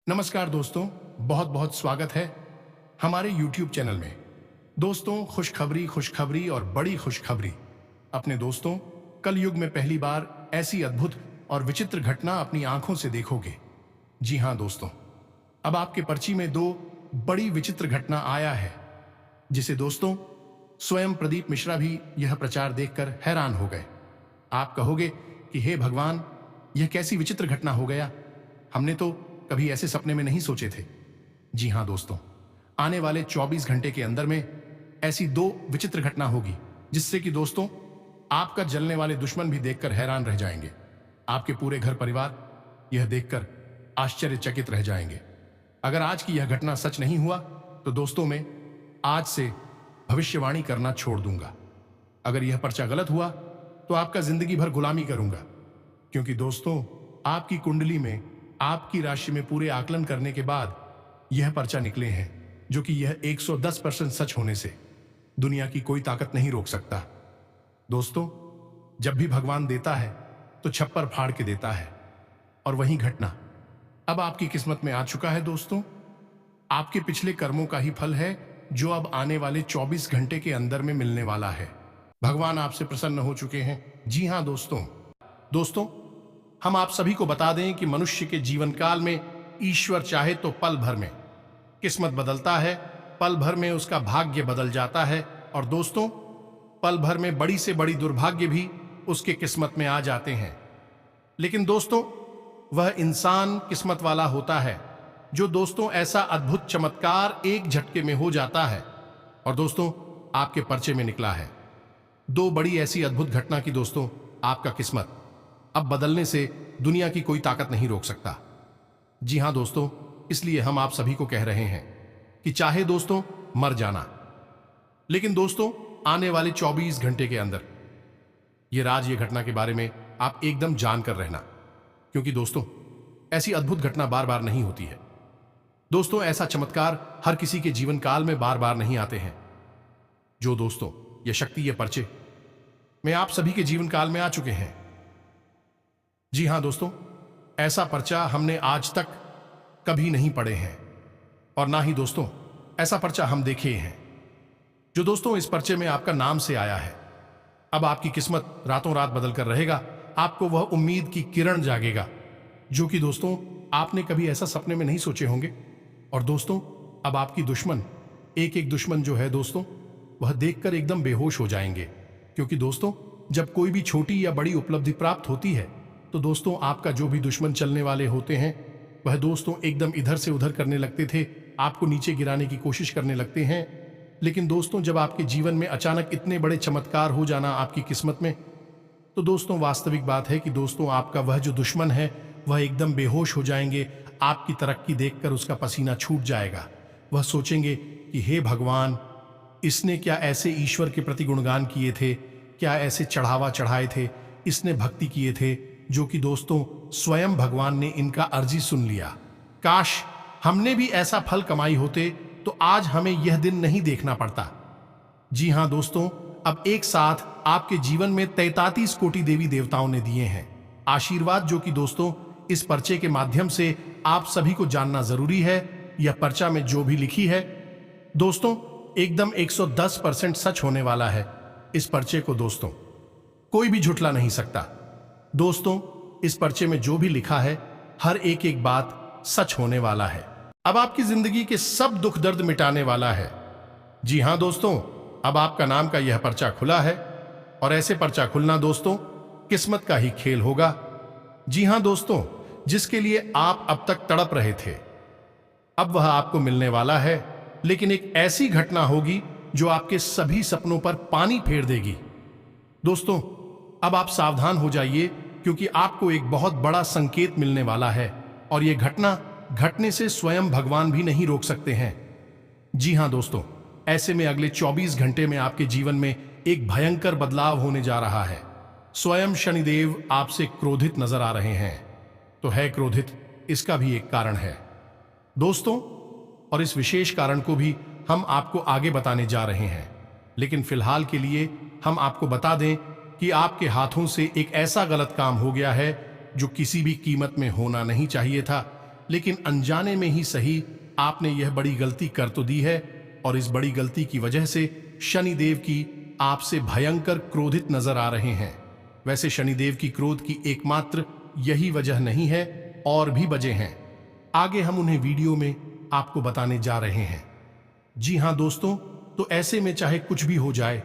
नमस्कार दोस्तों, बहुत बहुत स्वागत है हमारे YouTube चैनल में। दोस्तों, खुशखबरी और बड़ी खुशखबरी। अपने दोस्तों, कल युग में पहली बार ऐसी अद्भुत और विचित्र घटना अपनी आंखों से देखोगे। जी हां दोस्तों, अब आपके पर्ची में दो बड़ी विचित्र घटना आया है, जिसे दोस्तों स्वयं प्रदीप मिश्रा भी यह प्रचार देखकर हैरान हो गए। आप कहोगे कि हे भगवान, यह कैसी विचित्र घटना हो गया, हमने तो कभी ऐसे सपने में नहीं सोचे थे। जी हां दोस्तों, आने वाले 24 घंटे के अंदर में ऐसी दो विचित्र घटना होगी, जिससे कि दोस्तों आपका जलने वाले दुश्मन भी देखकर हैरान रह जाएंगे। आपके पूरे घर परिवार यह देखकर आश्चर्यचकित रह जाएंगे। अगर आज की यह घटना सच नहीं हुआ तो दोस्तों मैं आज से भविष्यवाणी करना छोड़ दूंगा। अगर यह पर्चा गलत हुआ तो आपका जिंदगी भर गुलामी करूंगा, क्योंकि दोस्तों आपकी कुंडली में आपकी राशि में पूरे आकलन करने के बाद यह पर्चा निकले हैं, जो कि यह 110% सच होने से दुनिया की कोई ताकत नहीं रोक सकता। दोस्तों, जब भी भगवान देता है तो छप्पर फाड़ के देता है, और वही घटना अब आपकी किस्मत में आ चुका है। दोस्तों, आपके पिछले कर्मों का ही फल है, जो अब आने वाले 24 घंटे के अंदर में मिलने वाला है। भगवान आपसे प्रसन्न हो चुके हैं। जी हां दोस्तों, हम आप सभी को बता दें कि मनुष्य के जीवन काल में ईश्वर चाहे तो पल भर में किस्मत बदलता है, पल भर में उसका भाग्य बदल जाता है, और दोस्तों पल भर में बड़ी से बड़ी दुर्भाग्य भी उसके किस्मत में आ जाते हैं। लेकिन दोस्तों वह इंसान किस्मत वाला होता है जो दोस्तों ऐसा अद्भुत चमत्कार एक झटके में हो जाता है, और दोस्तों आपके पर्चे में निकला है दो बड़ी ऐसी अद्भुत घटना की दोस्तों आपका किस्मत अब बदलने से दुनिया की कोई ताकत नहीं रोक सकता। जी हां दोस्तों, इसलिए हम आप सभी को कह रहे हैं कि चाहे दोस्तों मर जाना, लेकिन दोस्तों आने वाले 24 घंटे के अंदर ये घटना के बारे में आप एकदम जानकर रहना, क्योंकि दोस्तों ऐसी अद्भुत घटना बार बार नहीं होती है। दोस्तों ऐसा चमत्कार हर किसी के जीवन काल में बार बार नहीं आते हैं। जो दोस्तों ये शक्ति, ये पर्चे में आप सभी के जीवन काल में आ चुके हैं। जी हां दोस्तों, ऐसा पर्चा हमने आज तक कभी नहीं पढ़े हैं, और ना ही दोस्तों ऐसा पर्चा हम देखे हैं। जो दोस्तों इस पर्चे में आपका नाम से आया है, अब आपकी किस्मत रातों रात बदल कर रहेगा। आपको वह उम्मीद की किरण जागेगा, जो कि दोस्तों आपने कभी ऐसा सपने में नहीं सोचे होंगे। और दोस्तों अब आपकी दुश्मन, एक एक दुश्मन जो है दोस्तों, वह देखकर एकदम बेहोश हो जाएंगे, क्योंकि दोस्तों जब कोई भी छोटी या बड़ी उपलब्धि प्राप्त होती है तो दोस्तों आपका जो भी दुश्मन चलने वाले होते हैं वह दोस्तों एकदम इधर से उधर करने लगते थे, आपको नीचे गिराने की कोशिश करने लगते हैं। लेकिन दोस्तों जब आपके जीवन में अचानक इतने बड़े चमत्कार हो जाना आपकी किस्मत में, तो दोस्तों वास्तविक बात है कि दोस्तों आपका वह जो दुश्मन है वह एकदम बेहोश हो जाएंगे। आपकी तरक्की देखकर उसका पसीना छूट जाएगा। वह सोचेंगे कि हे भगवान, इसने क्या ऐसे ईश्वर के प्रति गुणगान किए थे, क्या ऐसे चढ़ावा चढ़ाए थे, इसने भक्ति किए थे, जो कि दोस्तों स्वयं भगवान ने इनका अर्जी सुन लिया। काश हमने भी ऐसा फल कमाई होते तो आज हमें यह दिन नहीं देखना पड़ता। जी हां दोस्तों, अब एक साथ आपके जीवन में 33 कोटि देवी देवताओं ने दिए हैं आशीर्वाद, जो कि दोस्तों इस पर्चे के माध्यम से आप सभी को जानना जरूरी है। यह पर्चा में जो भी लिखी है दोस्तों एकदम 110% सच होने वाला है। इस पर्चे को दोस्तों कोई भी झुठला नहीं सकता। दोस्तों इस पर्चे में जो भी लिखा है हर एक एक बात सच होने वाला है। अब आपकी जिंदगी के सब दुख दर्द मिटाने वाला है। जी हां दोस्तों, अब आपका नाम का यह पर्चा खुला है, और ऐसे पर्चा खुलना दोस्तों किस्मत का ही खेल होगा। जी हां दोस्तों, जिसके लिए आप अब तक तड़प रहे थे अब वह आपको मिलने वाला है। लेकिन एक ऐसी घटना होगी जो आपके सभी सपनों पर पानी फेर देगी। दोस्तों अब आप सावधान हो जाइए, क्योंकि आपको एक बहुत बड़ा संकेत मिलने वाला है, और यह घटना घटने से स्वयं भगवान भी नहीं रोक सकते हैं। जी हां दोस्तों, ऐसे में अगले 24 घंटे में आपके जीवन में एक भयंकर बदलाव होने जा रहा है। स्वयं शनिदेव आपसे क्रोधित नजर आ रहे हैं। तो है क्रोधित, इसका भी एक कारण है दोस्तों, और इस विशेष कारण को भी हम आपको आगे बताने जा रहे हैं। लेकिन फिलहाल के लिए हम आपको बता दें कि आपके हाथों से एक ऐसा गलत काम हो गया है जो किसी भी कीमत में होना नहीं चाहिए था। लेकिन अनजाने में ही सही आपने यह बड़ी गलती कर तो दी है, और इस बड़ी गलती की वजह से शनिदेव की आपसे भयंकर क्रोधित नजर आ रहे हैं। वैसे शनिदेव की क्रोध की एकमात्र यही वजह नहीं है, और भी वजह हैं। आगे हम उन्हें वीडियो में आपको बताने जा रहे हैं। जी हां दोस्तों, तो ऐसे में चाहे कुछ भी हो जाए,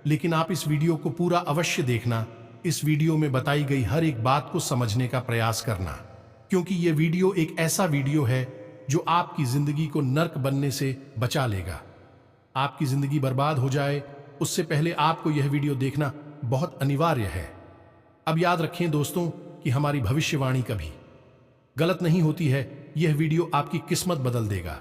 लेकिन आप इस वीडियो को पूरा अवश्य देखना। इस वीडियो में बताई गई हर एक बात को समझने का प्रयास करना, क्योंकि यह वीडियो एक ऐसा वीडियो है जो आपकी जिंदगी को नर्क बनने से बचा लेगा। आपकी जिंदगी बर्बाद हो जाए उससे पहले आपको यह वीडियो देखना बहुत अनिवार्य है। अब याद रखें दोस्तों कि हमारी भविष्यवाणी कभी गलत नहीं होती है। यह वीडियो आपकी किस्मत बदल देगा।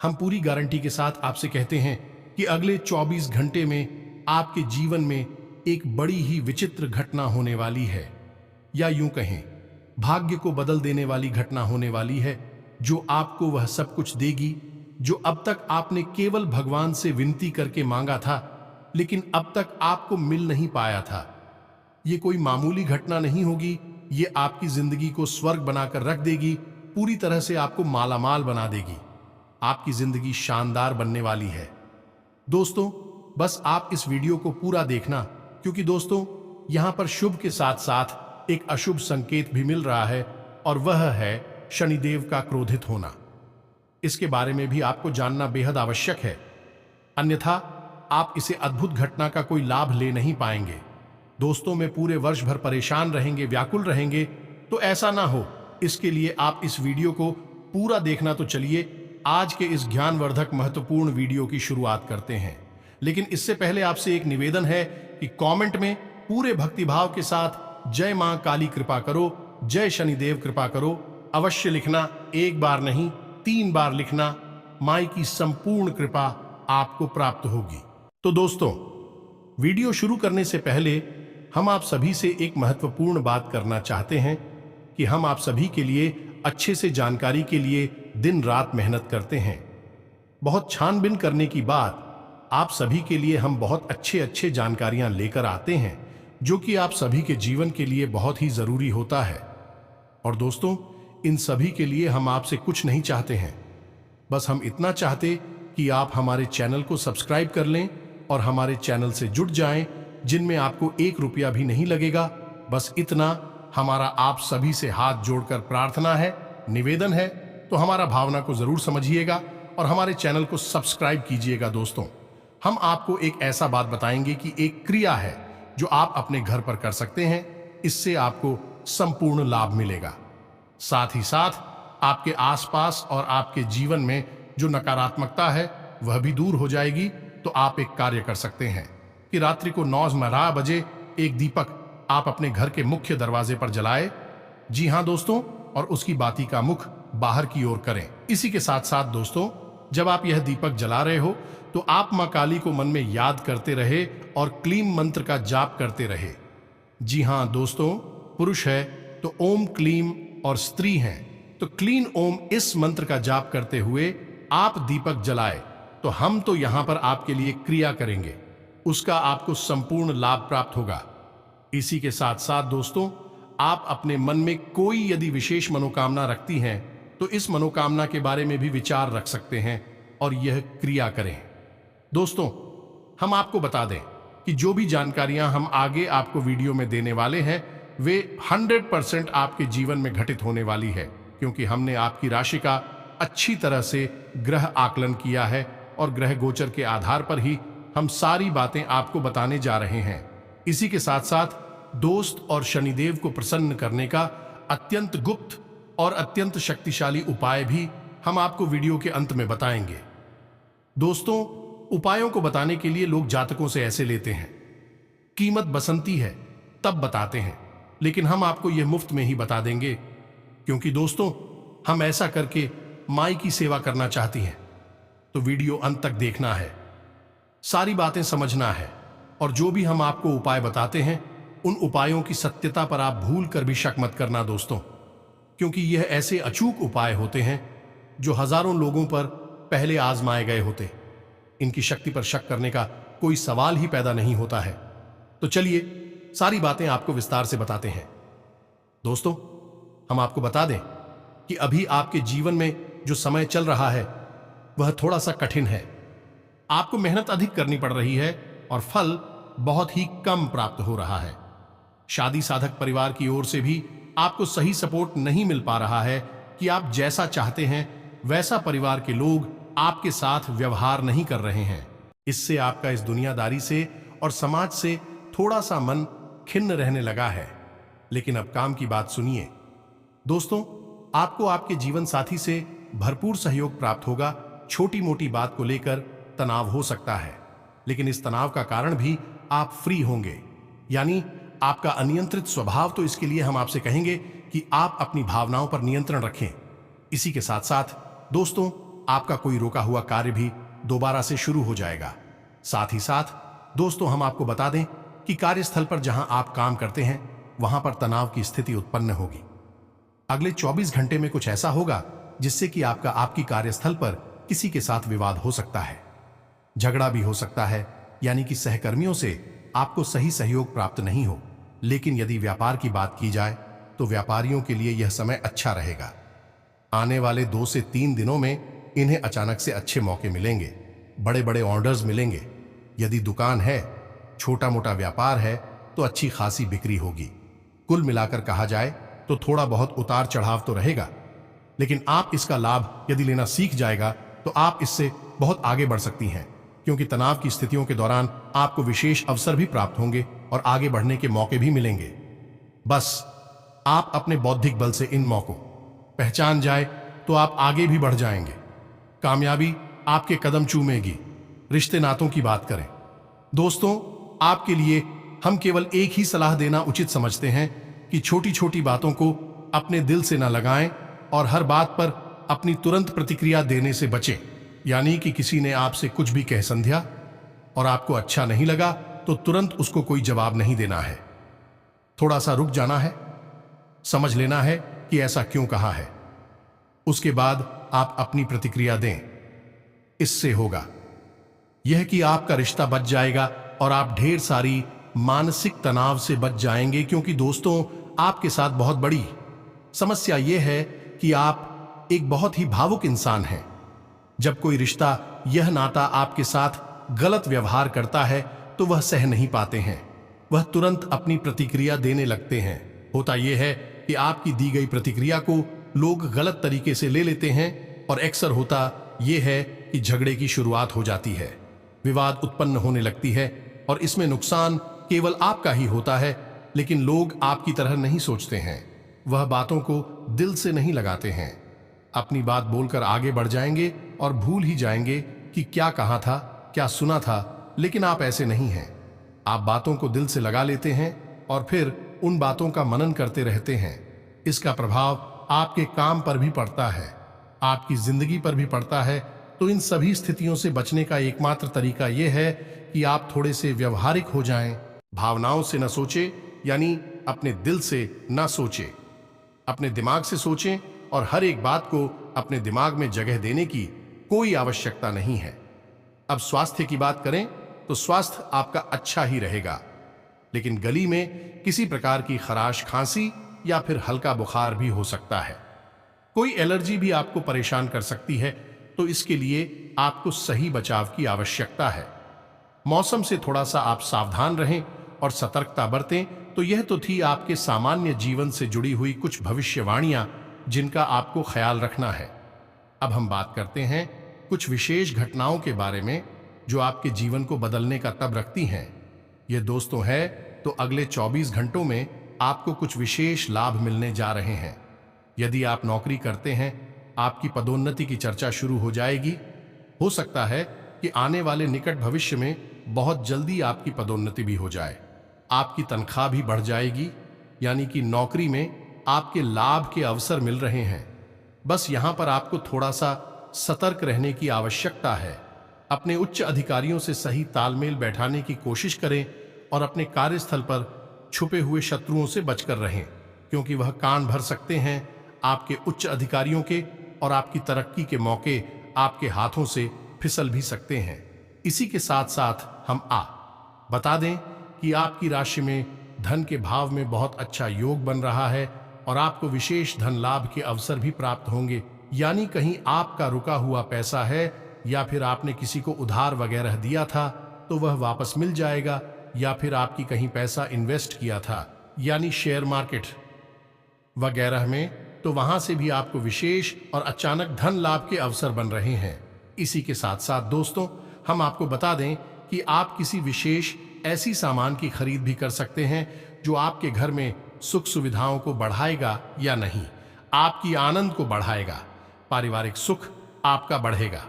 हम पूरी गारंटी के साथ आपसे कहते हैं कि अगले 24 घंटे में आपके जीवन में एक बड़ी ही विचित्र घटना होने वाली है, या यूं कहें भाग्य को बदल देने वाली घटना होने वाली है, जो आपको वह सब कुछ देगी जो अब तक आपने केवल भगवान से विनती करके मांगा था, लेकिन अब तक आपको मिल नहीं पाया था। ये कोई मामूली घटना नहीं होगी, ये आपकी जिंदगी को स्वर्ग बनाकर रख देगी, पूरी तरह से आपको मालामाल बना देगी। आपकी जिंदगी शानदार बनने वाली है। दोस्तों बस आप इस वीडियो को पूरा देखना, क्योंकि दोस्तों यहां पर शुभ के साथ साथ एक अशुभ संकेत भी मिल रहा है, और वह है शनिदेव का क्रोधित होना। इसके बारे में भी आपको जानना बेहद आवश्यक है, अन्यथा आप इसे अद्भुत घटना का कोई लाभ ले नहीं पाएंगे। दोस्तों में पूरे वर्ष भर परेशान रहेंगे, व्याकुल रहेंगे, तो ऐसा ना हो, इसके लिए आप इस वीडियो को पूरा देखना। तो चलिए आज के इस ज्ञानवर्धक महत्वपूर्ण वीडियो की शुरुआत करते हैं। लेकिन इससे पहले आपसे एक निवेदन है कि कमेंट में पूरे भक्तिभाव के साथ जय मां काली कृपा करो, जय शनिदेव कृपा करो अवश्य लिखना। एक बार नहीं 3 बार लिखना। माई की संपूर्ण कृपा आपको प्राप्त होगी। तो दोस्तों वीडियो शुरू करने से पहले हम आप सभी से एक महत्वपूर्ण बात करना चाहते हैं कि हम आप सभी के लिए अच्छे से जानकारी के लिए दिन रात मेहनत करते हैं। बहुत छानबीन करने की बाद आप सभी के लिए हम बहुत अच्छे जानकारियां लेकर आते हैं, जो कि आप सभी के जीवन के लिए बहुत ही जरूरी होता है। और दोस्तों इन सभी के लिए हम आपसे कुछ नहीं चाहते हैं, बस हम इतना चाहते कि आप हमारे चैनल को सब्सक्राइब कर लें और हमारे चैनल से जुड़ जाएं, जिनमें आपको 1 रुपया भी नहीं लगेगा। बस इतना हमारा आप सभी से हाथ जोड़कर प्रार्थना है, निवेदन है। तो हमारा भावना को जरूर समझिएगा और हमारे चैनल को सब्सक्राइब कीजिएगा। दोस्तों हम आपको एक ऐसा बात बताएंगे कि एक क्रिया है जो आप अपने घर पर कर सकते हैं, इससे आपको संपूर्ण लाभ मिलेगा। साथ ही साथ आपके आसपास और आपके जीवन में जो नकारात्मकता है वह भी दूर हो जाएगी। तो आप एक कार्य कर सकते हैं कि रात्रि को 9:15 बजे एक दीपक आप अपने घर के मुख्य दरवाजे पर जलाएं। जी हां दोस्तों, और उसकी बाती का मुख बाहर की ओर करें। इसी के साथ साथ दोस्तों जब आप यह दीपक जला रहे हो तो आप मां काली को मन में याद करते रहे और क्लीम मंत्र का जाप करते रहे। जी हां दोस्तों, पुरुष है तो ओम क्लीम, और स्त्री हैं तो क्लीन ओम, इस मंत्र का जाप करते हुए आप दीपक जलाए। तो हम तो यहां पर आपके लिए क्रिया करेंगे, उसका आपको संपूर्ण लाभ प्राप्त होगा। इसी के साथ साथ दोस्तों आप अपने मन में कोई यदि विशेष मनोकामना रखती हैं तो इस मनोकामना के बारे में भी विचार रख सकते हैं और यह क्रिया करें। दोस्तों हम आपको बता दें कि जो भी जानकारियां हम आगे आपको वीडियो में देने वाले हैं वे 100% आपके जीवन में घटित होने वाली है, क्योंकि हमने आपकी राशि का अच्छी तरह से ग्रह आकलन किया है और ग्रह गोचर के आधार पर ही हम सारी बातें आपको बताने जा रहे हैं। इसी के साथ साथ दोस्त और शनिदेव को प्रसन्न करने का अत्यंत गुप्त और अत्यंत शक्तिशाली उपाय भी हम आपको वीडियो के अंत में बताएंगे। दोस्तों उपायों को बताने के लिए लोग जातकों से ऐसे लेते हैं, कीमत बसंती है तब बताते हैं, लेकिन हम आपको यह मुफ्त में ही बता देंगे, क्योंकि दोस्तों हम ऐसा करके माई की सेवा करना चाहती हैं। तो वीडियो अंत तक देखना है, सारी बातें समझना है, और जो भी हम आपको उपाय बताते हैं उन उपायों की सत्यता पर आप भूल कर भी शक मत करना दोस्तों, क्योंकि यह ऐसे अचूक उपाय होते हैं जो हजारों लोगों पर पहले आजमाए गए होते। इनकी शक्ति पर शक करने का कोई सवाल ही पैदा नहीं होता है। तो चलिए सारी बातें आपको विस्तार से बताते हैं। दोस्तों हम आपको बता दें कि अभी आपके जीवन में जो समय चल रहा है वह थोड़ा सा कठिन है। आपको मेहनत अधिक करनी पड़ रही है और फल बहुत ही कम प्राप्त हो रहा है। शादी साधक परिवार की ओर से भी आपको सही सपोर्ट नहीं मिल पा रहा है कि आप जैसा चाहते हैं वैसा परिवार के लोग आपके साथ व्यवहार नहीं कर रहे हैं। इससे आपका इस दुनियादारी से और समाज से थोड़ा सा मन खिन्न रहने लगा है। लेकिन अब काम की बात सुनिए दोस्तों, आपको आपके जीवन साथी से भरपूर सहयोग प्राप्त होगा। छोटी मोटी बात को लेकर तनाव हो सकता है, लेकिन इस तनाव का कारण भी आप फ्री होंगे, यानी आपका अनियंत्रित स्वभाव। तो इसके लिए हम आपसे कहेंगे कि आप अपनी भावनाओं पर नियंत्रण रखें। इसी के साथ साथ दोस्तों, आपका कोई रोका हुआ कार्य भी दोबारा से शुरू हो जाएगा। साथ ही साथ दोस्तों, हम आपको बता दें कि कार्यस्थल पर जहां आप काम करते हैं वहां पर तनाव की स्थिति उत्पन्न होगी। अगले 24 घंटे में कुछ ऐसा होगा जिससे कि आपकी कार्यस्थल पर किसी के साथ विवाद हो सकता है, झगड़ा भी हो सकता है, यानी कि सहकर्मियों से आपको सही सहयोग प्राप्त नहीं हो। लेकिन यदि व्यापार की बात की जाए तो व्यापारियों के लिए यह समय अच्छा रहेगा। आने वाले 2 से 3 दिनों में इन्हें अचानक से अच्छे मौके मिलेंगे, बड़े बड़े ऑर्डर्स मिलेंगे। यदि दुकान है, छोटा मोटा व्यापार है तो अच्छी खासी बिक्री होगी। कुल मिलाकर कहा जाए तो थोड़ा बहुत उतार चढ़ाव तो रहेगा, लेकिन आप इसका लाभ यदि लेना सीख जाएगा तो आप इससे बहुत आगे बढ़ सकती हैं, क्योंकि तनाव की स्थितियों के दौरान आपको विशेष अवसर भी प्राप्त होंगे और आगे बढ़ने के मौके भी मिलेंगे। बस आप अपने बौद्धिक बल से इन मौकों पहचान जाए तो आप आगे भी बढ़ जाएंगे। कामयाबी आपके कदम चूमेगी। रिश्ते नातों की बात करें दोस्तों, आपके लिए हम केवल एक ही सलाह देना उचित समझते हैं कि छोटी छोटी बातों को अपने दिल से न लगाएं और हर बात पर अपनी तुरंत प्रतिक्रिया देने से बचें। यानी कि किसी ने आपसे कुछ भी कह समझा और आपको अच्छा नहीं लगा तो तुरंत उसको कोई जवाब नहीं देना है। थोड़ा सा रुक जाना है, समझ लेना है कि ऐसा क्यों कहा है, उसके बाद आप अपनी प्रतिक्रिया दें। इससे होगा यह कि आपका रिश्ता बच जाएगा और आप ढेर सारी मानसिक तनाव से बच जाएंगे। क्योंकि दोस्तों, आपके साथ बहुत बड़ी समस्या यह है कि आप एक बहुत ही भावुक इंसान हैं। जब कोई रिश्ता, यह नाता आपके साथ गलत व्यवहार करता है तो वह सह नहीं पाते हैं, वह तुरंत अपनी प्रतिक्रिया देने लगते हैं। होता यह है कि आपकी दी गई प्रतिक्रिया को लोग गलत तरीके से ले लेते हैं और अक्सर होता यह है कि झगड़े की शुरुआत हो जाती है, विवाद उत्पन्न होने लगती है और इसमें नुकसान केवल आपका ही होता है। लेकिन लोग आपकी तरह नहीं सोचते हैं, वह बातों को दिल से नहीं लगाते हैं, अपनी बात बोलकर आगे बढ़ जाएंगे और भूल ही जाएंगे कि क्या कहा था, क्या सुना था। लेकिन आप ऐसे नहीं हैं, आप बातों को दिल से लगा लेते हैं और फिर उन बातों का मनन करते रहते हैं। इसका प्रभाव आपके काम पर भी पड़ता है, आपकी जिंदगी पर भी पड़ता है। तो इन सभी स्थितियों से बचने का एकमात्र तरीका यह है कि आप थोड़े से व्यवहारिक हो जाएं, भावनाओं से न सोचें, यानी अपने दिल से न सोचें, अपने दिमाग से सोचें और हर एक बात को अपने दिमाग में जगह देने की कोई आवश्यकता नहीं है। अब स्वास्थ्य की बात करें तो स्वास्थ्य आपका अच्छा ही रहेगा, लेकिन गली में किसी प्रकार की खराश, खांसी या फिर हल्का बुखार भी हो सकता है। कोई एलर्जी भी आपको परेशान कर सकती है, तो इसके लिए आपको सही बचाव की आवश्यकता है। मौसम से थोड़ा सा आप सावधान रहें और सतर्कता बरतें। तो यह तो थी आपके सामान्य जीवन से जुड़ी हुई कुछ भविष्यवाणियां जिनका आपको ख्याल रखना है। अब हम बात करते हैं कुछ विशेष घटनाओं के बारे में जो आपके जीवन को बदलने का तब रखती हैं। ये दोस्तों है तो अगले 24 घंटों में आपको कुछ विशेष लाभ मिलने जा रहे हैं। यदि आप नौकरी करते हैं, आपकी पदोन्नति की चर्चा शुरू हो जाएगी। हो सकता है कि आने वाले निकट भविष्य में बहुत जल्दी आपकी पदोन्नति भी हो जाए, आपकी तनख्वाह भी बढ़ जाएगी, यानी कि नौकरी में आपके लाभ के अवसर मिल रहे हैं। बस यहां पर आपको थोड़ा सा सतर्क रहने की आवश्यकता है। अपने उच्च अधिकारियों से सही तालमेल बैठाने की कोशिश करें और अपने कार्यस्थल पर छुपे हुए शत्रुओं से बचकर रहें, क्योंकि वह कान भर सकते हैं आपके उच्च अधिकारियों के और आपकी तरक्की के मौके आपके हाथों से फिसल भी सकते हैं। इसी के साथ साथ हम बता दें कि आपकी राशि में धन के भाव में बहुत अच्छा योग बन रहा है, और आपको विशेष धन लाभ के अवसर भी प्राप्त होंगे। यानी कहीं आपका रुका हुआ पैसा है या फिर आपने किसी को उधार वगैरह दिया था तो वह वापस मिल जाएगा, या फिर आपकी कहीं पैसा इन्वेस्ट किया था यानी शेयर मार्केट वगैरह में, तो वहां से भी आपको विशेष और अचानक धन लाभ के अवसर बन रहे हैं। इसी के साथ साथ दोस्तों, हम आपको बता दें कि आप किसी विशेष ऐसी सामान की खरीद भी कर सकते हैं जो आपके घर में सुख सुविधाओं को बढ़ाएगा या नहीं, आपकी आनंद को बढ़ाएगा, पारिवारिक सुख आपका बढ़ेगा।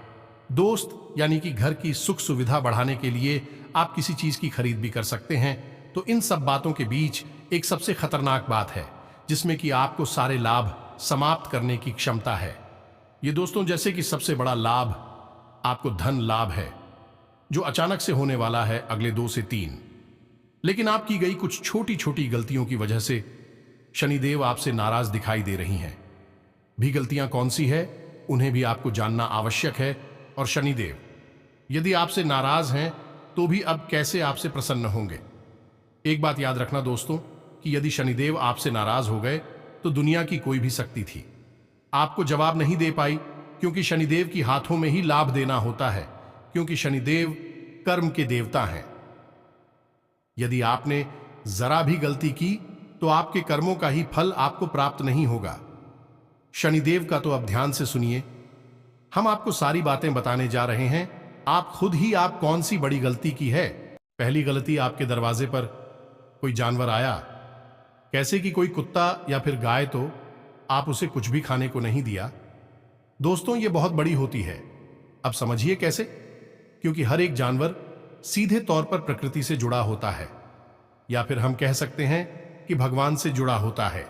दोस्त, यानी कि घर की सुख सुविधा बढ़ाने के लिए आप किसी चीज की खरीद भी कर सकते हैं। तो इन सब बातों के बीच एक सबसे खतरनाक बात है जिसमें कि आपको सारे लाभ समाप्त करने की क्षमता है। ये दोस्तों, जैसे कि सबसे बड़ा लाभ आपको धन लाभ है जो अचानक से होने वाला है अगले 2 से 3। लेकिन आपकी गई कुछ छोटी छोटी गलतियों की वजह से शनिदेव आपसे नाराज दिखाई दे रही हैं। भी गलतियां कौन सी है उन्हें भी आपको जानना आवश्यक है। और शनिदेव यदि आपसे नाराज हैं तो भी अब कैसे आपसे प्रसन्न होंगे। एक बात याद रखना दोस्तों कि यदि शनिदेव आपसे नाराज हो गए तो दुनिया की कोई भी शक्ति थी आपको जवाब नहीं दे पाई, क्योंकि शनिदेव की हाथों में ही लाभ देना होता है, क्योंकि शनिदेव कर्म के देवता हैं। यदि आपने जरा भी गलती की तो आपके कर्मों का ही फल आपको प्राप्त नहीं होगा। शनिदेव का तो अब ध्यान से सुनिए, हम आपको सारी बातें बताने जा रहे हैं। आप खुद ही आप कौन सी बड़ी गलती की है। पहली गलती, आपके दरवाजे पर कोई जानवर आया, कैसे कि कोई कुत्ता या फिर गाय, तो आप उसे कुछ भी खाने को नहीं दिया। दोस्तों, ये बहुत बड़ी होती है। अब समझिए कैसे, क्योंकि हर एक जानवर सीधे तौर पर प्रकृति से जुड़ा होता है, या फिर हम कह सकते हैं कि भगवान से जुड़ा होता है।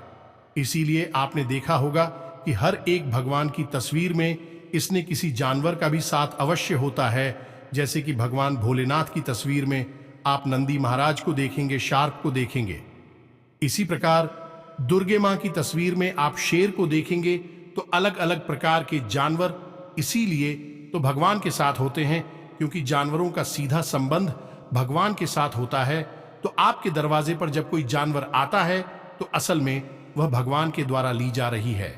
इसीलिए आपने देखा होगा कि हर एक भगवान की तस्वीर में इसने किसी जानवर का भी साथ अवश्य होता है। जैसे कि भगवान भोलेनाथ की तस्वीर में आप नंदी महाराज को देखेंगे, शार्क को देखेंगे। इसी प्रकार दुर्गे मां की तस्वीर में आप शेर को देखेंगे। तो अलग अलग प्रकार के जानवर इसीलिए तो भगवान के साथ होते हैं, क्योंकि जानवरों का सीधा संबंध भगवान के साथ होता है। तो आपके दरवाजे पर जब कोई जानवर आता है तो असल में वह भगवान के द्वारा ली जा रही है,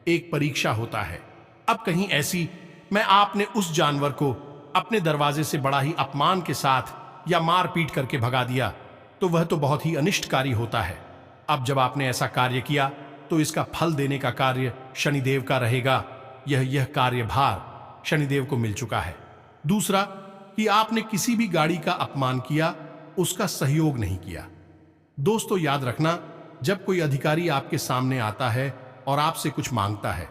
एक परीक्षा होता है। अब कहीं ऐसी मैं आपने उस जानवर को अपने दरवाजे से बड़ा ही अपमान के साथ या मार पीट करके भगा दिया, तो वह तो बहुत ही अनिष्टकारी होता है। अब जब आपने ऐसा कार्य किया तो इसका फल देने का कार्य शनिदेव का रहेगा। यह कार्यभार शनिदेव को मिल चुका है। दूसरा कि आपने किसी भी गाड़ी का अपमान किया, उसका सहयोग नहीं किया। दोस्तों, याद रखना, जब कोई अधिकारी आपके सामने आता है और आपसे कुछ मांगता है,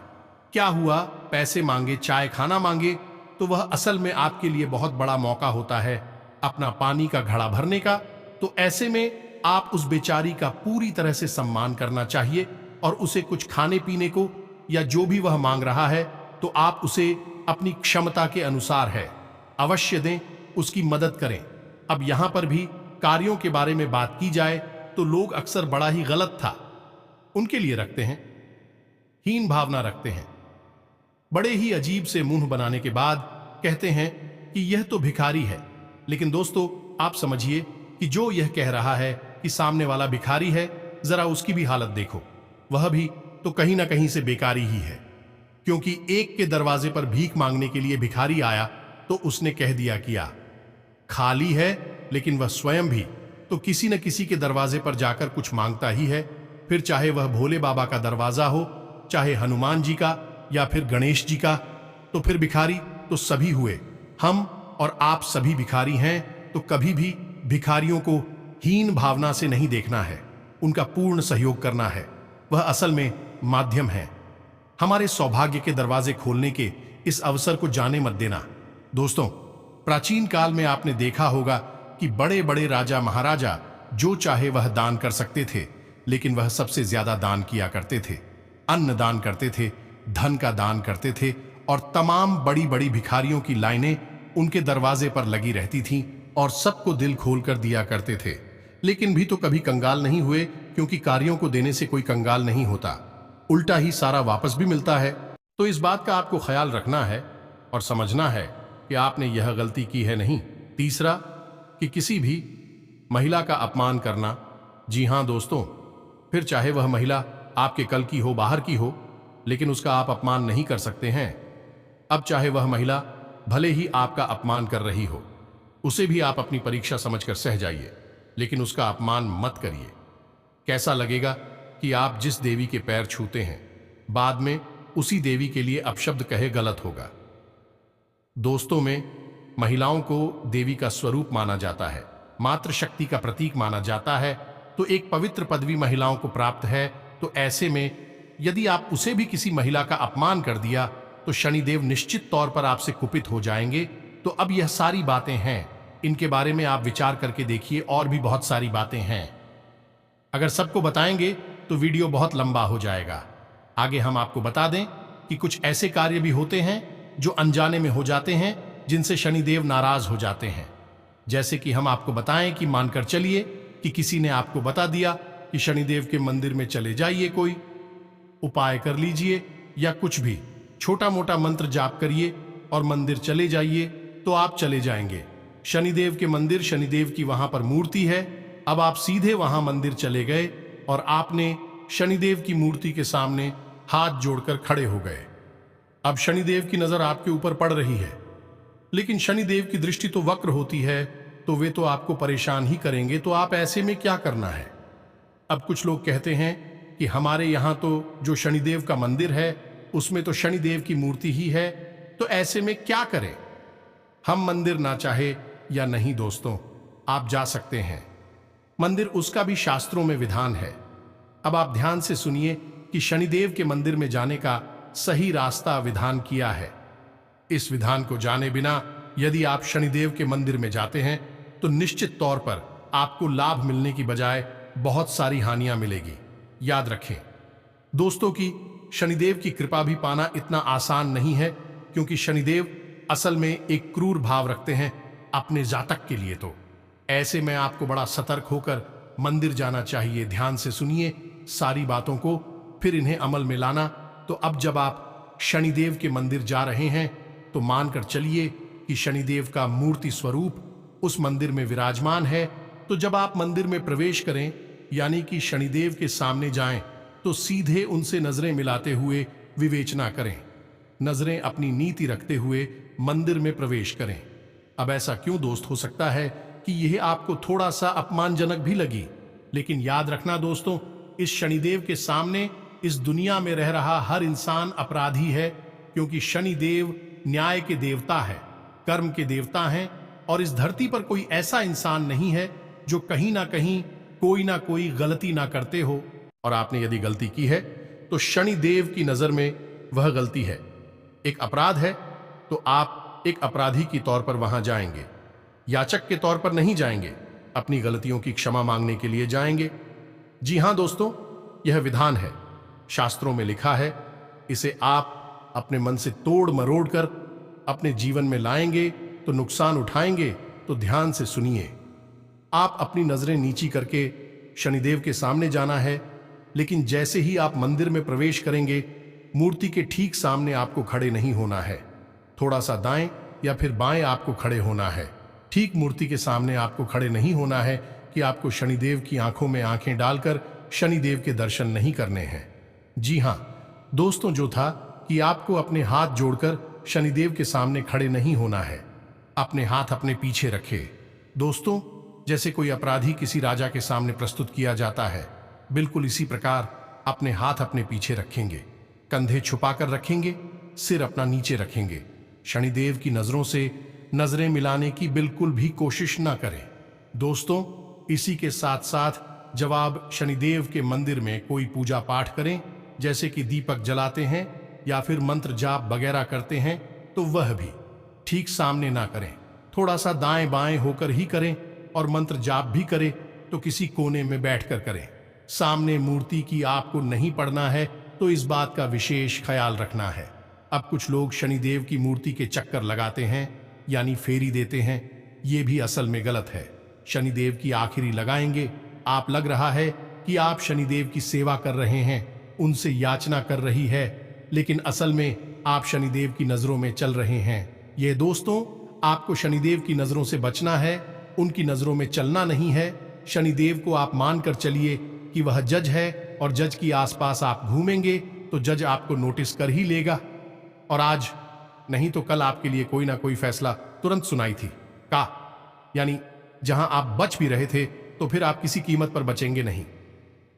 क्या हुआ, पैसे मांगे, चाय खाना मांगे, तो वह असल में आपके लिए बहुत बड़ा मौका होता है अपना पानी का घड़ा भरने का। तो ऐसे में आप उस बेचारी का पूरी तरह से सम्मान करना चाहिए और उसे कुछ खाने पीने को या जो भी वह मांग रहा है तो आप उसे अपनी क्षमता के अनुसार है अवश्य दें, उसकी मदद करें। अब यहां पर भी कार्यों के बारे में बात की जाए तो लोग अक्सर बड़ा ही गलत था उनके लिए रखते हैं, हीन भावना रखते हैं। बड़े ही अजीब से मुंह बनाने के बाद कहते हैं कि यह तो भिखारी है। लेकिन दोस्तों, आप समझिए कि जो यह कह रहा है कि सामने वाला भिखारी है, जरा उसकी भी हालत देखो, वह भी तो कहीं ना कहीं से बेकारी ही है। क्योंकि एक के दरवाजे पर भीख मांगने के लिए भिखारी आया तो उसने कह दिया किया खाली है, लेकिन वह स्वयं भी तो किसी न किसी के दरवाजे पर जाकर कुछ मांगता ही है। फिर चाहे वह भोले बाबा का दरवाजा हो, चाहे हनुमान जी का या फिर गणेश जी का, तो फिर भिखारी तो सभी हुए। हम और आप सभी भिखारी हैं, तो कभी भी भिखारियों को हीन भावना से नहीं देखना है, उनका पूर्ण सहयोग करना है। वह असल में माध्यम है। हमारे सौभाग्य के दरवाजे खोलने के इस अवसर को जाने मत देना। दोस्तों, प्राचीन काल में आपने देखा होगा कि बड़े बड़े राजा महाराजा जो चाहे वह दान कर सकते थे, लेकिन वह सबसे ज्यादा दान किया करते थे, अन्न दान करते थे, धन का दान करते थे, और तमाम बड़ी बड़ी भिखारियों की लाइनें उनके दरवाजे पर लगी रहती थीं और सबको दिल खोल कर दिया करते थे। लेकिन भी तो कभी कंगाल नहीं हुए, क्योंकि कार्यों को देने से कोई कंगाल नहीं होता, उल्टा ही सारा वापस भी मिलता है। तो इस बात का आपको ख्याल रखना है और समझना है कि आपने यह गलती की है नहीं। तीसरा कि किसी भी महिला का अपमान करना। जी हां दोस्तों, फिर चाहे वह महिला आपके कल की हो, बाहर की हो, लेकिन उसका आप अपमान नहीं कर सकते हैं। अब चाहे वह महिला भले ही आपका अपमान कर रही हो, उसे भी आप अपनी परीक्षा समझकर सह जाइए, लेकिन उसका अपमान मत करिए। कैसा लगेगा कि आप जिस देवी के पैर छूते हैं, बाद में उसी देवी के लिए अपशब्द कहे, गलत होगा। दोस्तों में महिलाओं को देवी का स्वरूप माना जाता है, मातृ शक्ति का प्रतीक माना जाता है, तो एक पवित्र पदवी महिलाओं को प्राप्त है। तो ऐसे में यदि आप उसे भी किसी महिला का अपमान कर दिया तो शनिदेव निश्चित तौर पर आपसे कुपित हो जाएंगे। तो अब यह सारी बातें हैं, इनके बारे में आप विचार करके देखिए, और भी बहुत सारी बातें हैं। अगर सबको बताएंगे तो वीडियो बहुत लंबा हो जाएगा। आगे हम आपको बता दें कि कुछ ऐसे कार्य भी होते हैं जो अनजाने में हो जाते हैं, जिनसे शनिदेव नाराज हो जाते हैं। जैसे कि हम आपको बताएं कि मानकर चलिए कि किसी ने आपको बता दिया कि शनिदेव के मंदिर में चले जाइए, कोई उपाय कर लीजिए या कुछ भी छोटा मोटा मंत्र जाप करिए और मंदिर चले जाइए, तो आप चले जाएंगे शनिदेव के मंदिर। शनिदेव की वहां पर मूर्ति है। अब आप सीधे वहां मंदिर चले गए और आपने शनिदेव की मूर्ति के सामने हाथ जोड़कर खड़े हो गए। अब शनिदेव की नजर आपके ऊपर पड़ रही है, लेकिन शनिदेव की दृष्टि तो वक्र होती है, तो वे तो आपको परेशान ही करेंगे। तो आप ऐसे में क्या करना है? अब कुछ लोग कहते हैं कि हमारे यहां तो जो शनिदेव का मंदिर है उसमें तो शनिदेव की मूर्ति ही है, तो ऐसे में क्या करें? हम मंदिर ना चाहे या नहीं दोस्तों, आप जा सकते हैं मंदिर, उसका भी शास्त्रों में विधान है। अब आप ध्यान से सुनिए कि शनिदेव के मंदिर में जाने का सही रास्ता विधान किया है। इस विधान को जाने बिना यदि आप शनिदेव के मंदिर में जाते हैं तो निश्चित तौर पर आपको लाभ मिलने की बजाय बहुत सारी हानियां मिलेगी। याद रखें दोस्तों कि शनिदेव की कृपा भी पाना इतना आसान नहीं है, क्योंकि शनिदेव असल में एक क्रूर भाव रखते हैं अपने जातक के लिए। तो ऐसे में आपको बड़ा सतर्क होकर मंदिर जाना चाहिए। ध्यान से सुनिए सारी बातों को, फिर इन्हें अमल में लाना। तो अब जब आप शनिदेव के मंदिर जा रहे हैं तो मानकर चलिए कि शनिदेव का मूर्ति स्वरूप उस मंदिर में विराजमान है। तो जब आप मंदिर में प्रवेश करें, यानी कि शनिदेव के सामने जाएं, तो सीधे उनसे नजरें मिलाते हुए विवेचना करें। नजरें अपनी नीति रखते हुए मंदिर में प्रवेश करें। अब ऐसा क्यों दोस्त हो सकता है कि यह आपको थोड़ा सा अपमानजनक भी लगी, लेकिन याद रखना दोस्तों, इस शनिदेव के सामने इस दुनिया में रह रहा हर इंसान अपराधी है, क्योंकि शनिदेव न्याय के देवता है, कर्म के देवता हैं, और इस धरती पर कोई ऐसा इंसान नहीं है जो कहीं ना कहीं कोई ना कोई गलती ना करते हो। और आपने यदि गलती की है तो शनिदेव की नजर में वह गलती है, एक अपराध है। तो आप एक अपराधी की तौर पर वहां जाएंगे, याचक के तौर पर नहीं जाएंगे, अपनी गलतियों की क्षमा मांगने के लिए जाएंगे। जी हां दोस्तों, यह विधान है, शास्त्रों में लिखा है। इसे आप अपने मन से तोड़ मरोड़ कर अपने जीवन में लाएंगे तो नुकसान उठाएंगे। तो ध्यान से सुनिए, आप अपनी नजरें नीची करके शनिदेव के सामने जाना है, लेकिन जैसे ही आप मंदिर में प्रवेश करेंगे, मूर्ति के ठीक सामने आपको खड़े नहीं होना है, थोड़ा सा दाएं या फिर बाएं आपको खड़े होना है। ठीक मूर्ति के सामने आपको खड़े नहीं होना है कि आपको शनिदेव की आंखों में आंखें डालकर शनिदेव के दर्शन नहीं करने हैं। जी हां दोस्तों, जो था कि आपको अपने हाथ जोड़कर शनिदेव के सामने खड़े नहीं होना है, अपने हाथ अपने पीछे रखे। दोस्तों, जैसे कोई अपराधी किसी राजा के सामने प्रस्तुत किया जाता है, बिल्कुल इसी प्रकार अपने हाथ अपने पीछे रखेंगे, कंधे छुपाकर रखेंगे, सिर अपना नीचे रखेंगे। शनिदेव की नजरों से नजरें मिलाने की बिल्कुल भी कोशिश ना करें। दोस्तों, इसी के साथ साथ जब आप शनिदेव के मंदिर में कोई पूजा पाठ करें, जैसे कि दीपक जलाते हैं या फिर मंत्र जाप वगैरह करते हैं, तो वह भी ठीक सामने ना करें, थोड़ा सा दाएं बाएं होकर ही करें। और मंत्र जाप भी करें तो किसी कोने में बैठकर करें, सामने मूर्ति की आपको नहीं पड़ना है। तो इस बात का विशेष ख्याल रखना है। अब कुछ लोग शनिदेव की मूर्ति के चक्कर लगाते हैं, यानी फेरी देते हैं, ये भी असल में गलत है। शनिदेव की आखिरी लगाएंगे, आप लग रहा है कि आप शनिदेव की सेवा कर रहे हैं, उनसे याचना कर रही है, लेकिन असल में आप शनिदेव की नजरों में चल रहे हैं। ये दोस्तों, आपको शनिदेव की नजरों से बचना है, उनकी नजरों में चलना नहीं है। शनिदेव को आप मानकर चलिए कि वह जज है, और जज की आसपास आप घूमेंगे तो जज आपको नोटिस कर ही लेगा, और आज नहीं तो कल आपके लिए कोई ना कोई फैसला तुरंत सुनाई थी का, यानी जहां आप बच भी रहे थे तो फिर आप किसी कीमत पर बचेंगे नहीं।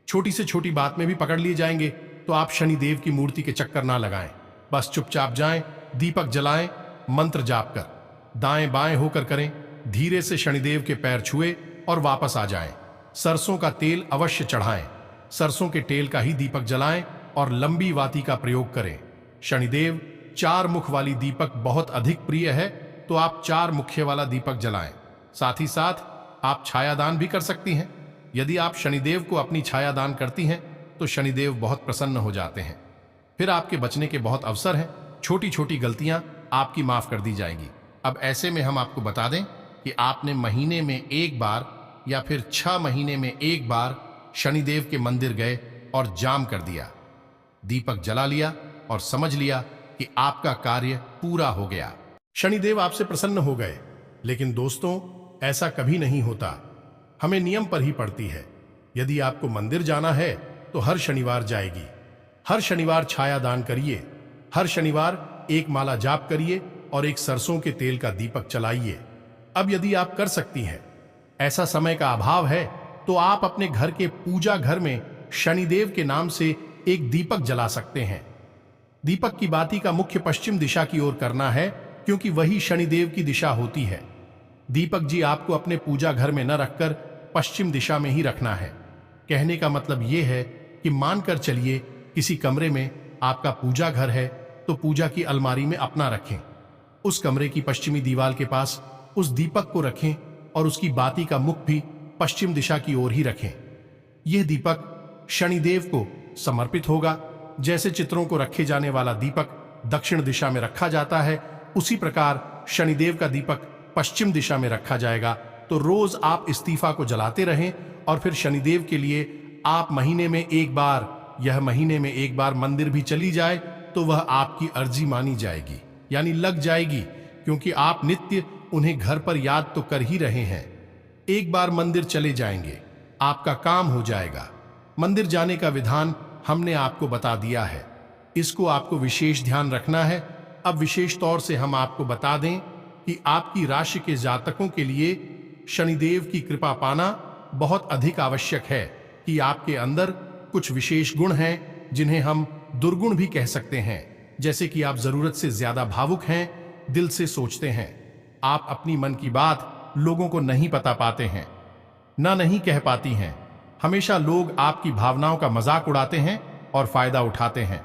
छोटी से छोटी बात में भी पकड़ लिए जाएंगे तो आप शनिदेव की मूर्ति के चक्कर ना लगाएं, बस चुपचाप जाएं, दीपक जलाएं, मंत्र जाप कर दाएं बाएं होकर करें, धीरे से शनिदेव के पैर छुए और वापस आ जाएं। सरसों का तेल अवश्य चढ़ाएं, सरसों के तेल का ही दीपक जलाएं और लंबी वाती का प्रयोग करें। शनिदेव 4 मुख वाली दीपक बहुत अधिक प्रिय है, तो आप 4 मुख्य वाला दीपक जलाएं। साथ ही साथ आप छायादान भी कर सकती हैं। यदि आप शनिदेव को अपनी छाया दान करती हैं तो शनिदेव बहुत प्रसन्न हो जाते हैं। फिर आपके बचने के बहुत अवसर हैं, छोटी छोटी गलतियां आपकी माफ कर दी जाएगी। अब ऐसे में हम आपको बता दें कि आपने महीने में एक बार या फिर 6 महीने में एक बार शनिदेव के मंदिर गए और जाम कर दिया, दीपक जला लिया और समझ लिया कि आपका कार्य पूरा हो गया, शनिदेव आपसे प्रसन्न हो गए। लेकिन दोस्तों, ऐसा कभी नहीं होता, हमें नियम पर ही पड़ती है। यदि आपको मंदिर जाना है तो हर शनिवार जाएगी, हर शनिवार छाया दान करिए, हर शनिवार एक माला जाप करिए और एक सरसों के तेल का दीपक चलाइए। अब यदि आप कर सकती हैं, ऐसा समय का अभाव है, तो आप अपने घर के पूजा घर में शनिदेव के नाम से एक दीपक जला सकते हैं। दीपक की बाती का मुख्य पश्चिम दिशा की ओर करना है, क्योंकि वही शनिदेव की दिशा होती है। दीपक जी आपको अपने पूजा घर में न रखकर पश्चिम दिशा में ही रखना है। कहने का मतलब यह है कि मानकर चलिए किसी कमरे में आपका पूजा घर है, तो पूजा की अलमारी में अपना रखें, उस कमरे की पश्चिमी दीवार के पास उस दीपक को रखें और उसकी बाती का मुख भी पश्चिम दिशा की ओर ही रखें। यह दीपक शनिदेव को समर्पित होगा। जैसे चित्रों को रखे जाने वाला दीपक दक्षिण दिशा में रखा जाता है, उसी प्रकार शनिदेव का दीपक पश्चिम दिशा में रखा जाएगा। तो रोज आप इस्तीफा को जलाते रहें और फिर शनिदेव के लिए आप महीने में एक बार, यह महीने में एक बार मंदिर भी चली जाए तो वह आपकी अर्जी मानी जाएगी, यानी लग जाएगी, क्योंकि आप नित्य उन्हें घर पर याद तो कर ही रहे हैं। एक बार मंदिर चले जाएंगे, आपका काम हो जाएगा। मंदिर जाने का विधान हमने आपको बता दिया है, इसको आपको विशेष ध्यान रखना है। अब विशेष तौर से हम आपको बता दें कि आपकी राशि के जातकों के लिए शनिदेव की कृपा पाना बहुत अधिक आवश्यक है कि आपके अंदर कुछ विशेष गुण हैं जिन्हें हम दुर्गुण भी कह सकते हैं। जैसे कि आप जरूरत से ज्यादा भावुक हैं, दिल से सोचते हैं, आप अपनी मन की बात लोगों को नहीं बता पाते हैं, ना नहीं कह पाती हैं। हमेशा लोग आपकी भावनाओं का मजाक उड़ाते हैं और फायदा उठाते हैं।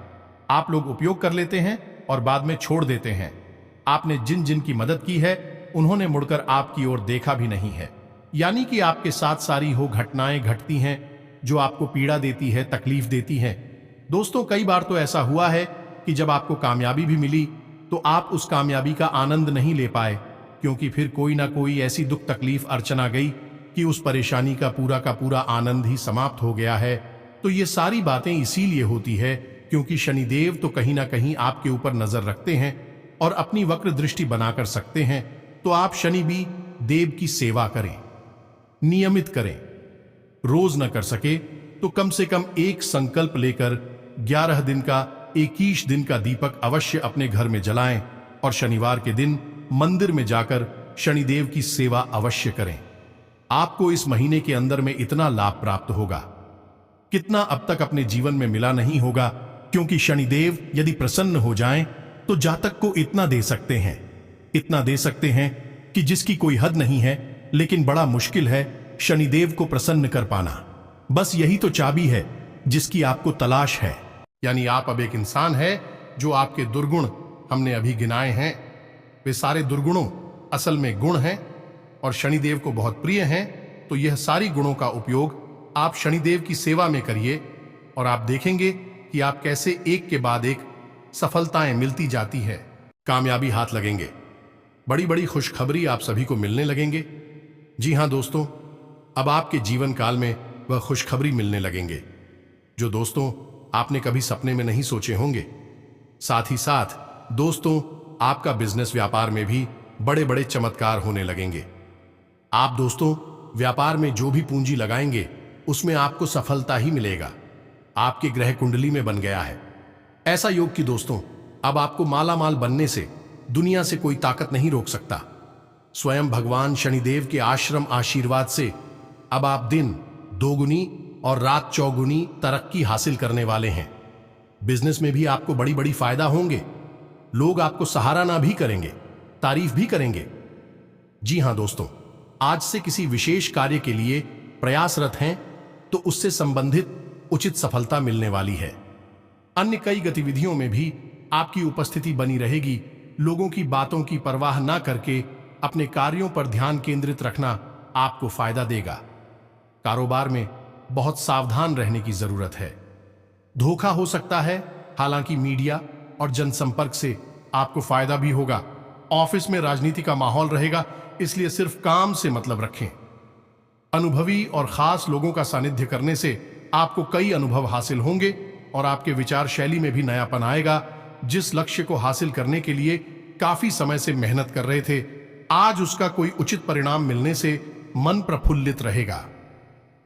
आप लोग उपयोग कर लेते हैं और बाद में छोड़ देते हैं। आपने जिन जिन की मदद की है उन्होंने मुड़कर आपकी ओर देखा भी नहीं है। यानी कि आपके साथ सारी हो घटनाएं घटती हैं जो आपको पीड़ा देती है, तकलीफ देती हैं। दोस्तों, कई बार तो ऐसा हुआ है कि जब आपको कामयाबी भी मिली तो आप उस कामयाबी का आनंद नहीं ले पाए, क्योंकि फिर कोई ना कोई ऐसी दुख तकलीफ अड़चन आ गई कि उस परेशानी का पूरा आनंद ही समाप्त हो गया है। तो ये सारी बातें इसीलिए होती है क्योंकि शनिदेव तो कहीं ना कहीं आपके ऊपर नजर रखते हैं और अपनी वक्र दृष्टि बनाकर सकते हैं। तो आप शनि भी देव की सेवा करें, नियमित करें। रोज न कर सके तो कम से कम एक संकल्प लेकर 11 दिन का 21 दिन का दीपक अवश्य अपने घर में जलाएं और शनिवार के दिन मंदिर में जाकर शनिदेव की सेवा अवश्य करें। आपको इस महीने के अंदर में इतना लाभ प्राप्त होगा, कितना अब तक अपने जीवन में मिला नहीं होगा, क्योंकि शनिदेव यदि प्रसन्न हो जाएं तो जातक को इतना दे सकते हैं, इतना दे सकते हैं कि जिसकी कोई हद नहीं है। लेकिन बड़ा मुश्किल है शनिदेव को प्रसन्न कर पाना। बस यही तो चाबी है जिसकी आपको तलाश है। यानी आप अब एक इंसान है जो आपके दुर्गुण हमने अभी गिनाए हैं, वे सारे दुर्गुणों असल में गुण हैं और शनिदेव को बहुत प्रिय हैं। तो यह सारी गुणों का उपयोग आप शनिदेव की सेवा में करिए और आप देखेंगे कि आप कैसे एक के बाद एक सफलताएं मिलती जाती है, कामयाबी हाथ लगेंगे, बड़ी बड़ी खुशखबरी आप सभी को मिलने लगेंगे। जी हां दोस्तों, अब आपके जीवन काल में वह खुशखबरी मिलने लगेंगे जो दोस्तों आपने कभी सपने में नहीं सोचे होंगे। साथ ही साथ दोस्तों, आपका बिजनेस व्यापार में भी बड़े बड़े चमत्कार होने लगेंगे। आप दोस्तों व्यापार में जो भी पूंजी लगाएंगे उसमें आपको सफलता ही मिलेगा। आपके ग्रह कुंडली में बन गया है। ऐसा योग कि दोस्तों, अब आपको माला माल बनने से दुनिया से कोई ताकत नहीं रोक सकता। स्वयं भगवान शनिदेव के आश्रम आशीर्वाद से अब आप दिन दोगुनी और रात चौगुनी तरक्की हासिल करने वाले हैं। बिजनेस में भी आपको बड़ी बड़ी फायदा होंगे। लोग आपको सराहना भी करेंगे, तारीफ भी करेंगे। जी हां दोस्तों, आज से किसी विशेष कार्य के लिए प्रयासरत हैं तो उससे संबंधित उचित सफलता मिलने वाली है। अन्य कई गतिविधियों में भी आपकी उपस्थिति बनी रहेगी। लोगों की बातों की परवाह ना करके अपने कार्यों पर ध्यान केंद्रित रखना आपको फायदा देगा। कारोबार में बहुत सावधान रहने की जरूरत है। धोखा हो सकता है, हालांकि मीडिया और जनसंपर्क से आपको फायदा भी होगा। ऑफिस में राजनीति का माहौल रहेगा, इसलिए सिर्फ काम से मतलब रखें। अनुभवी और खास लोगों का सानिध्य करने से आपको कई अनुभव हासिल होंगे और आपके विचार शैली में भी नयापन आएगा। जिस लक्ष्य को हासिल करने के लिए काफी समय से मेहनत कर रहे थे, आज उसका कोई उचित परिणाम मिलने से मन प्रफुल्लित रहेगा।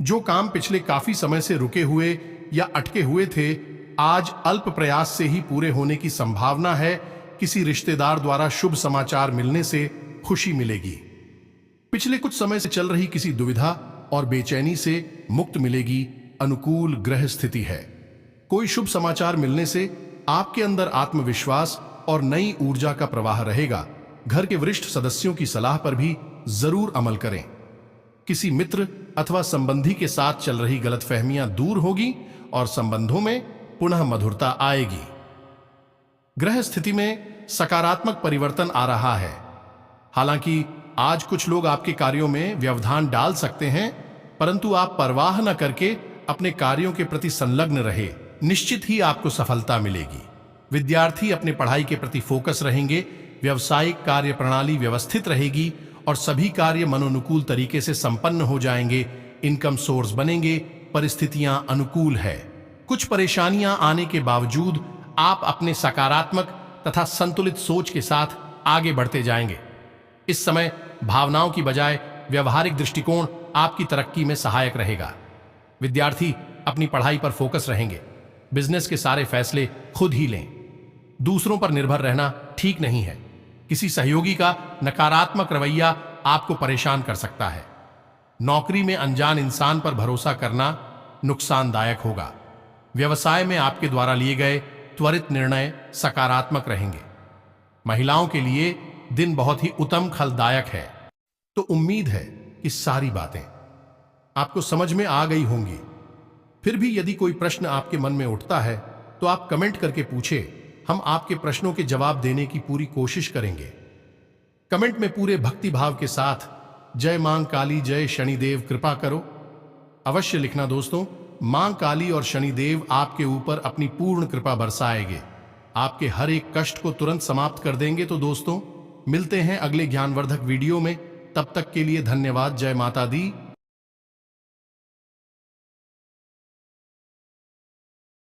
जो काम पिछले काफी समय से रुके हुए या अटके हुए थे, आज अल्प प्रयास से ही पूरे होने की संभावना है। किसी रिश्तेदार द्वारा शुभ समाचार मिलने से खुशी मिलेगी। पिछले कुछ समय से चल रही किसी दुविधा और बेचैनी से मुक्त मिलेगी। अनुकूल ग्रह स्थिति है। कोई शुभ समाचार मिलने से आपके अंदर आत्मविश्वास और नई ऊर्जा का प्रवाह रहेगा। घर के वरिष्ठ सदस्यों की सलाह पर भी जरूर अमल करें। किसी मित्र अथवा संबंधी के साथ चल रही गलतफहमियां दूर होगी और संबंधों में पुनः मधुरता आएगी। ग्रह स्थिति में सकारात्मक परिवर्तन आ रहा है। हालांकि आज कुछ लोग आपके कार्यों में व्यवधान डाल सकते हैं, परंतु आप परवाह न करके अपने कार्यों के प्रति संलग्न रहे। निश्चित ही आपको सफलता मिलेगी। विद्यार्थी अपने पढ़ाई के प्रति फोकस रहेंगे। व्यावसायिक कार्य प्रणाली व्यवस्थित रहेगी और सभी कार्य मनोनुकूल तरीके से संपन्न हो जाएंगे। इनकम सोर्स बनेंगे। परिस्थितियां अनुकूल है। कुछ परेशानियां आने के बावजूद आप अपने सकारात्मक तथा संतुलित सोच के साथ आगे बढ़ते जाएंगे। इस समय भावनाओं की बजाय व्यवहारिक दृष्टिकोण आपकी तरक्की में सहायक रहेगा। विद्यार्थी अपनी पढ़ाई पर फोकस रहेंगे। बिजनेस के सारे फैसले खुद ही लें। दूसरों पर निर्भर रहना ठीक नहीं है। किसी सहयोगी का नकारात्मक रवैया आपको परेशान कर सकता है। नौकरी में अनजान इंसान पर भरोसा करना नुकसानदायक होगा। व्यवसाय में आपके द्वारा लिए गए त्वरित निर्णय सकारात्मक रहेंगे। महिलाओं के लिए दिन बहुत ही उत्तम फलदायक है। तो उम्मीद है कि सारी बातें आपको समझ में आ गई होंगी। फिर भी यदि कोई प्रश्न आपके मन में उठता है तो आप कमेंट करके पूछे। हम आपके प्रश्नों के जवाब देने की पूरी कोशिश करेंगे। कमेंट में पूरे भक्ति भाव के साथ जय मां काली, जय शनिदेव कृपा करो अवश्य लिखना दोस्तों। मां काली और शनिदेव आपके ऊपर अपनी पूर्ण कृपा बरसाएंगे। आपके हर एक कष्ट को तुरंत समाप्त कर देंगे। तो दोस्तों, मिलते हैं अगले ज्ञानवर्धक वीडियो में। तब तक के लिए धन्यवाद। जय माता दी।